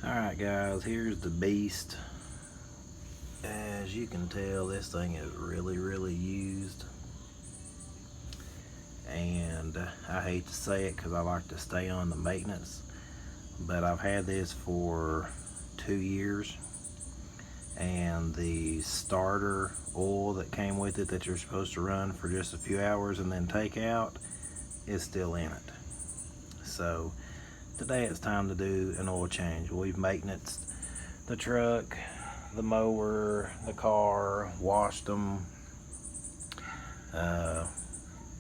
Alright guys, here's the beast. As you can tell, this thing is really used, and I hate to say it because I like to stay on the maintenance, but I've had this for 2 years, and the starter oil that came with it that you're supposed to run for just a few hours and then take out is still in it. So today it's time to do an oil change. We've maintained the truck, the mower, the car, washed them,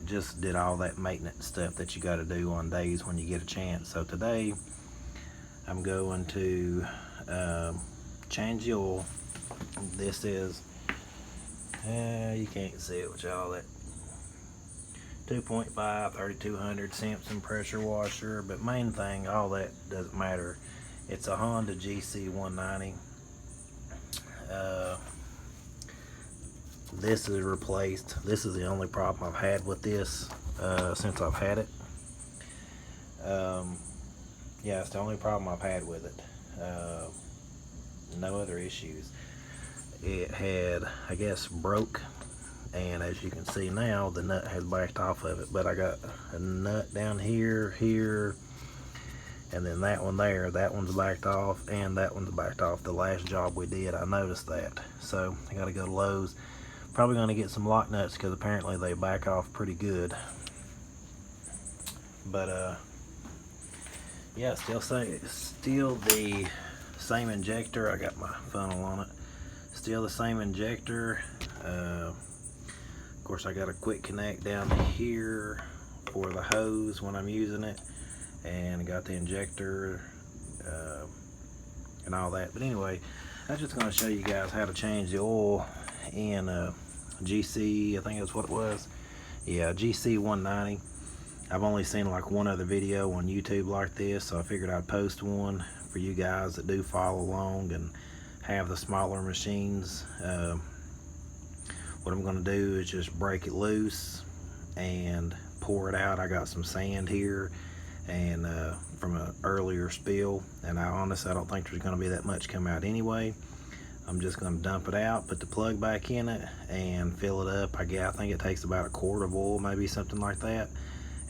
just did all that maintenance stuff that you got to do on days when you get a chance. So today I'm going to change the oil. This is, you can't see it with all that 2.5 3200 Simpson pressure washer, but main thing, all that doesn't matter. It's a Honda GC190. This is replaced. This is the only problem I've had with this since I've had it. Yeah, it's the only problem I've had with it. No other issues. It had, I guess, broke, and as you can see now, the nut has backed off of it, but I got a nut down here, and then that one there, that one's backed off, and that one's backed off. The last job we did, I noticed that. So I gotta go to Lowe's. Probably gonna get some lock nuts because apparently they back off pretty good. But yeah, still the same injector. I got my funnel on it. Still the same injector. Of course, I got a quick connect down here for the hose when I'm using it, and I got the injector and all that. But anyway, I'm just going to show you guys how to change the oil in GC, I think that's what it was. Yeah, GC190. I've only seen like one other video on YouTube like this, so I figured I'd post one for you guys that do follow along and have the smaller machines. What I'm going to do is just break it loose and pour it out. I got some sand here and from an earlier spill, and honestly I don't think there's going to be that much come out anyway. I'm just going to dump it out, put the plug back in it, and fill it up. I think it takes about a quart of oil, maybe something like that.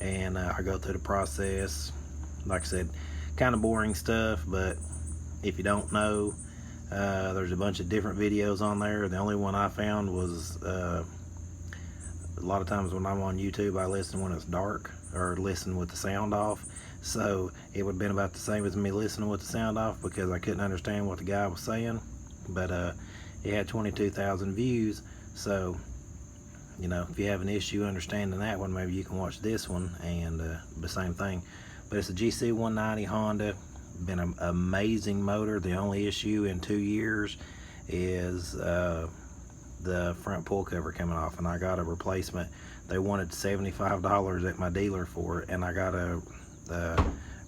And I go through the process. Like I said, kind of boring stuff, but if you don't know, there's a bunch of different videos on there. The only one I found was a lot of times when I'm on YouTube, I listen when it's dark or listen with the sound off. So it would have been about the same as me listening with the sound off because I couldn't understand what the guy was saying. But it had 22,000 views. So, you know, if you have an issue understanding that one, maybe you can watch this one and the same thing. But it's a GC190 Honda. Been an amazing motor. The only issue in 2 years is the front pull cover coming off, and I got a replacement. They wanted $75 at my dealer for it, and I got a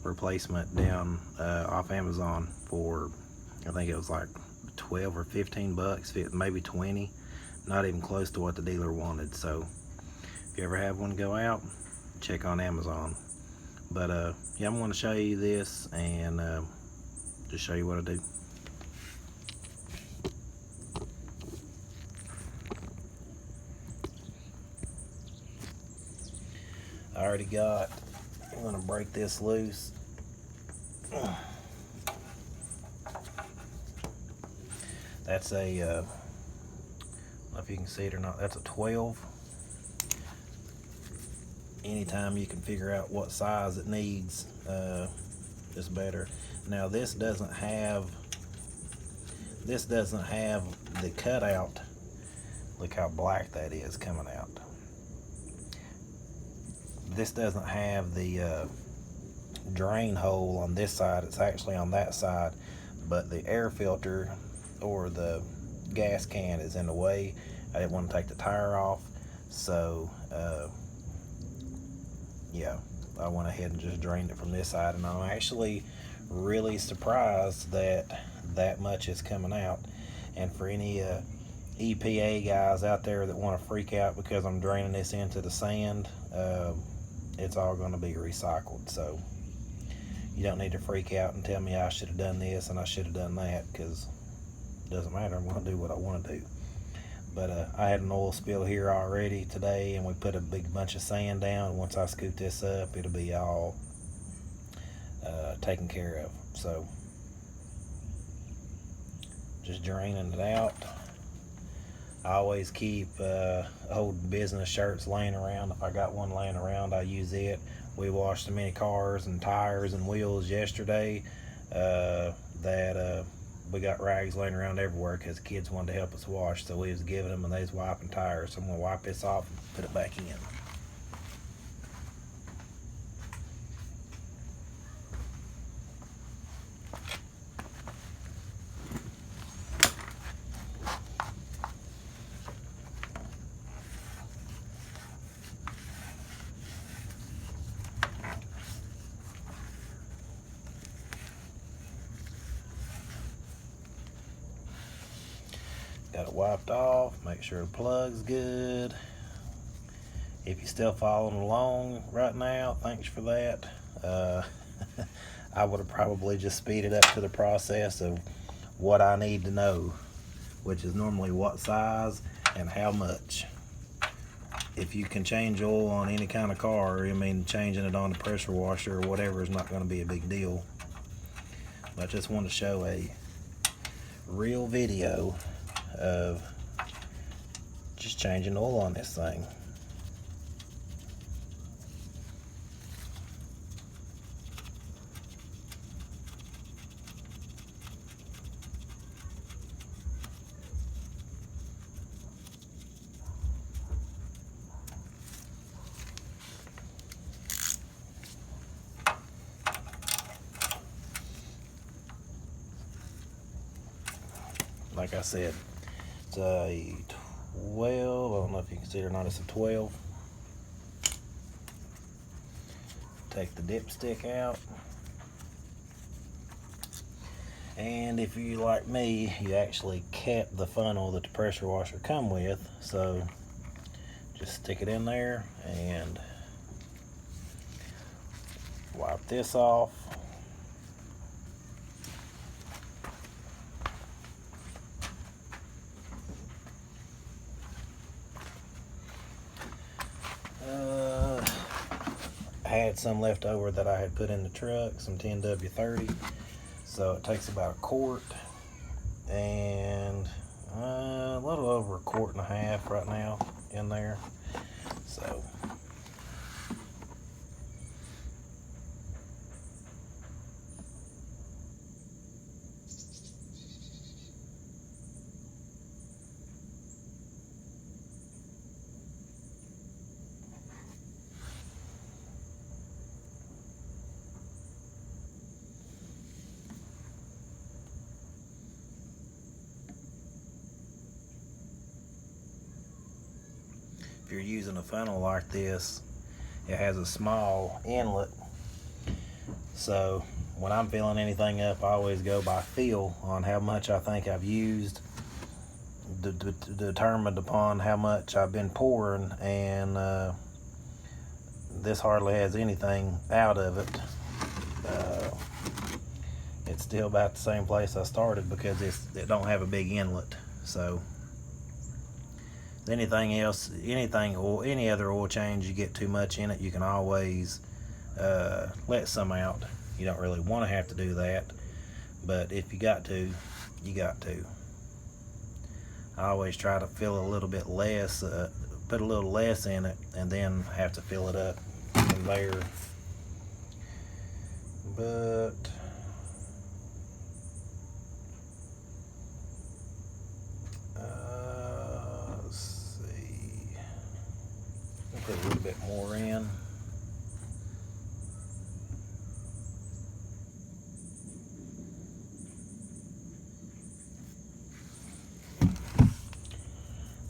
replacement down off Amazon for, I think it was like 12 or 15 bucks, maybe 20, not even close to what the dealer wanted. So if you ever have one go out, check on Amazon. But yeah, I'm going to show you this and just show you what I do. I already got, I'm going to break this loose. That's a, I don't know if you can see it or not, that's a 12. Anytime you can figure out what size it needs, is better. Now this doesn't have the cutout. Look how black that is coming out. This doesn't have the drain hole on this side. It's actually on that side, but the air filter or the gas can is in the way. I didn't want to take the tire off, so yeah, I went ahead and just drained it from this side, and I'm actually really surprised that that much is coming out. And for any EPA guys out there that want to freak out because I'm draining this into the sand, it's all going to be recycled. So you don't need to freak out and tell me I should have done this and I should have done that, because it doesn't matter. I'm going to do what I want to do. But I had an oil spill here already today, and we put a big bunch of sand down. Once I scoop this up, it'll be all taken care of. So just draining it out. I always keep old business shirts laying around. If I got one laying around, I use it. We washed so many cars and tires and wheels yesterday that we got rags laying around everywhere because the kids wanted to help us wash, so we was giving them, and they was wiping tires. So I'm gonna wipe this off and put it back in. Got it wiped off, make sure the plug's good. If you're still following along right now, thanks for that. I would have probably just speeded up to the process of what I need to know, which is normally what size and how much. If you can change oil on any kind of car, I mean, changing it on the pressure washer or whatever is not going to be a big deal. But I just want to show a real video of just changing oil on this thing. Like I said, it's a 12. I don't know if you can see it or not. It's a 12. Take the dipstick out. And if you like me, you actually kept the funnel that the pressure washer come with. So just stick it in there and wipe this off. I had some left over that I had put in the truck, some 10W30, so it takes about a quart and a little over a quart and a half right now in there. So if you're using a funnel like this, it has a small inlet. So when I'm filling anything up, I always go by feel on how much I think I've used, determined upon how much I've been pouring, and this hardly has anything out of it. It's still about the same place I started because it don't have a big inlet. So anything else, any other oil change, you get too much in it, you can always let some out. You don't really want to have to do that, but if you got to, you got to. I always try to fill a little bit less, put a little less in it, and then have to fill it up from there. But let's see, I'll put a little bit more in.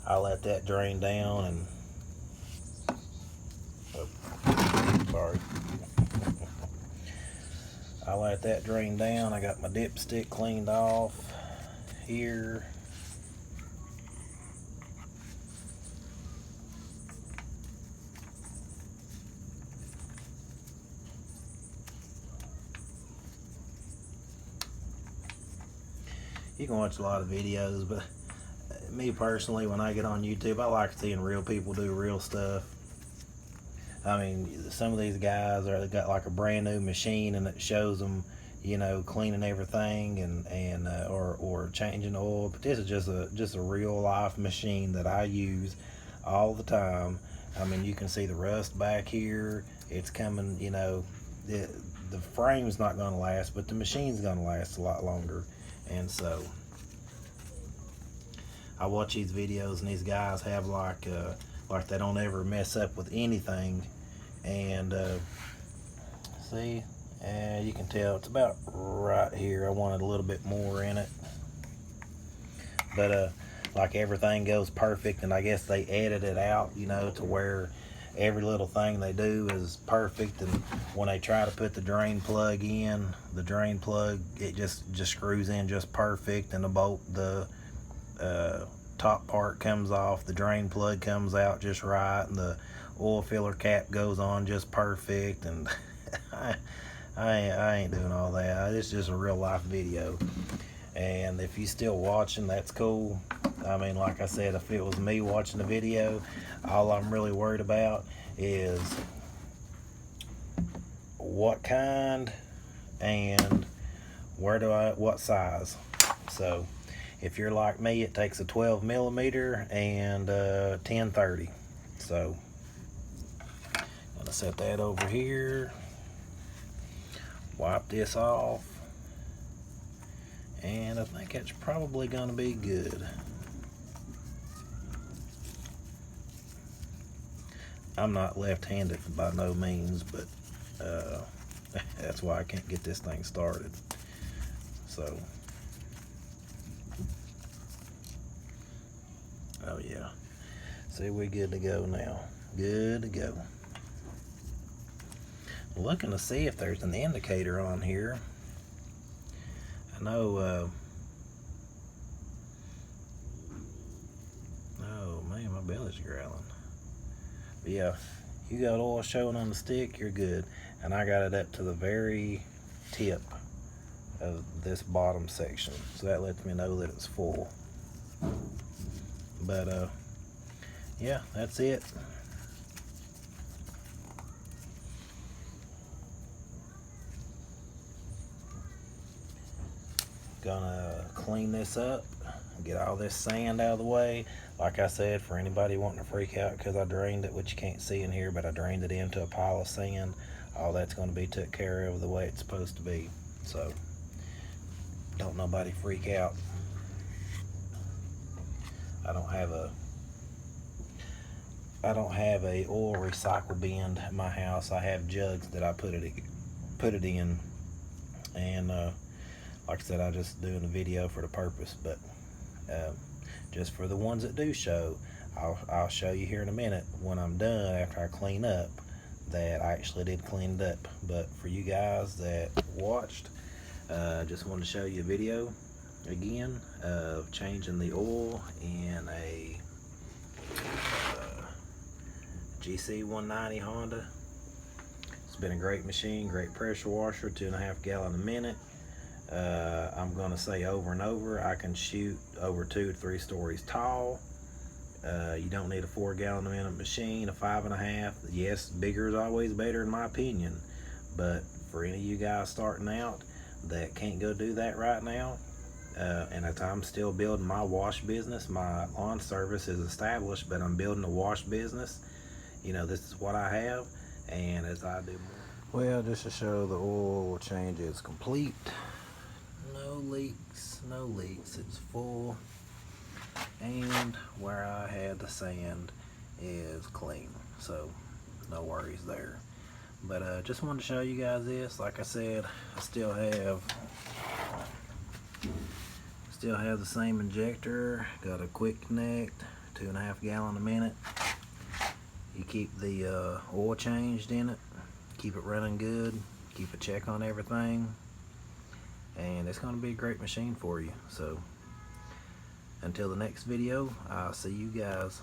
I'll let that drain down and, oh, sorry. I'll let that drain down. I got my dipstick cleaned off here. you can watch a lot of videos, but me personally, when I get on YouTube, I like seeing real people do real stuff. I mean, some of these guys they got like a brand new machine and it shows them, you know, cleaning everything and or changing oil. But this is just a real life machine that I use all the time. I mean, you can see the rust back here. It's coming, you know, the frame's not going to last, but the machine's going to last a lot longer. And so I watch these videos and these guys have like they don't ever mess up with anything. And see, you can tell it's about right here. I wanted a little bit more in it, but like everything goes perfect, and I guess they edited it out, you know, to where every little thing they do is perfect. And when they try to put the drain plug in, the drain plug, it just screws in just perfect, and the top part comes off, the drain plug comes out just right, and the oil filler cap goes on just perfect. And I ain't doing all that. It's just a real life video, and if you still watching, that's cool. I mean, like I said, if it was me watching the video, all I'm really worried about is what kind and what size. So if you're like me, it takes a 12 millimeter and 1030. So I'm gonna set that over here, wipe this off, and I think it's probably gonna be good. I'm not left-handed by no means, but that's why I can't get this thing started. So, oh yeah, see, we're good to go now. Good to go. Looking to see if there's an indicator on here. I know, oh man, my belly's growling. But yeah, you got oil showing on the stick, you're good. And I got it up to the very tip of this bottom section, so that lets me know that it's full. But yeah, that's it. Gonna clean this up, get all this sand out of the way. Like I said, for anybody wanting to freak out because I drained it, which you can't see in here, but I drained it into a pile of sand, all that's going to be took care of the way it's supposed to be. So don't nobody freak out. I don't have a oil recycle bin at my house. I have jugs that I put it in, and like I said, I just doing the video for the purpose. But just for the ones that do show, I'll show you here in a minute when I'm done after I clean up that I actually did clean it up. But for you guys that watched, just wanted to show you a video again of changing the oil in a GC190 Honda. It's been a great machine, great pressure washer, 2.5 gallon a minute. I'm going to say over and over, I can shoot over 2 to 3 stories tall. You don't need a 4 gallon a minute machine, a 5.5. Yes, bigger is always better in my opinion, but for any of you guys starting out that can't go do that right now, and as I'm still building my wash business, my lawn service is established, but I'm building a wash business. You know, this is what I have, and as I do more, well, just to show the oil change is complete. No leaks, it's full, and where I had the sand is clean, so no worries there. But just wanted to show you guys this. Like I said, I still have the same injector, got a quick connect, 2.5 gallon a minute. You keep the oil changed in it, keep it running good, keep a check on everything, and it's going to be a great machine for you. So until the next video, I'll see you guys.